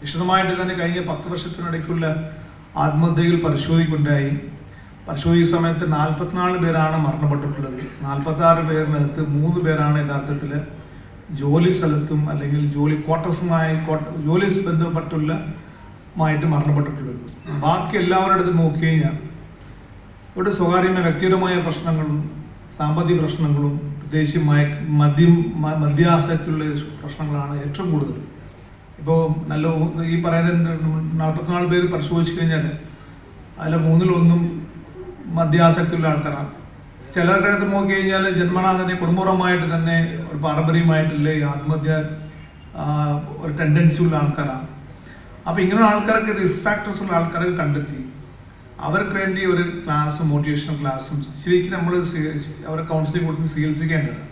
വിശദമായിട്ട് തന്നെ കഴിഞ്ഞ 10 വർഷത്തിനിടയ്ക്കുള്ള ആത്മഹത്യകൾ പരിശോധിക്കുകയുണ്ടായി. പരിശോധിച്ച സമയത്ത് 44 പേരാണ് മരണപ്പെട്ടിട്ടുള്ളത്. 46 പേരിനകത്ത് 3 പേരാണ് യഥാർത്ഥത്തിൽ ജോലി സ്ഥലത്തും അല്ലെങ്കിൽ ജോലി ജോലി ബന്ധപ്പെട്ടുള്ളമായിട്ട് മരണപ്പെട്ടിട്ടുള്ളത്. ബാക്കി എല്ലാവരുടെ അടുത്ത് നോക്കിക്കഴിഞ്ഞാൽ ഇവിടെ സ്വകാര്യമായ വ്യക്തിപരമായ പ്രശ്നങ്ങളും സാമ്പത്തിക പ്രശ്നങ്ങളും പ്രത്യേകിച്ച് മദ്യാസക്തിയുള്ള പ്രശ്നങ്ങളാണ് ഏറ്റവും കൂടുതൽ. ഇപ്പോൾ ഈ പറയുന്ന 44 പേര് പരിശോധിച്ച് കഴിഞ്ഞാൽ അതിൽ 3-1 മദ്യാസക്തിയുള്ള ആൾക്കാരാണ്. ചിലരുടെ അടുത്ത് നോക്കി കഴിഞ്ഞാൽ ജന്മനാ തന്നെ കുടുംബപരമായിട്ട് തന്നെ ഒരു പാരമ്പര്യമായിട്ടുള്ള ഈ ആത്മഹത്യ ഒരു ടെൻഡൻസി ഉള്ള ആൾക്കാരാണ്. അപ്പോൾ ഇങ്ങനെ ആൾക്കാർക്ക് റിസ്ക് ഫാക്ടേഴ്സ് ഉള്ള ആൾക്കാർക്ക് കണ്ടെത്തി അവർക്ക് വേണ്ടി ഒരു ക്ലാസ്സും മോട്ടിവേഷണൽ ക്ലാസ്സും ശരിക്കും നമ്മൾ അവരെ കൗൺസിലിംഗ് കൊടുത്ത് ചികിത്സിക്കേണ്ടത്.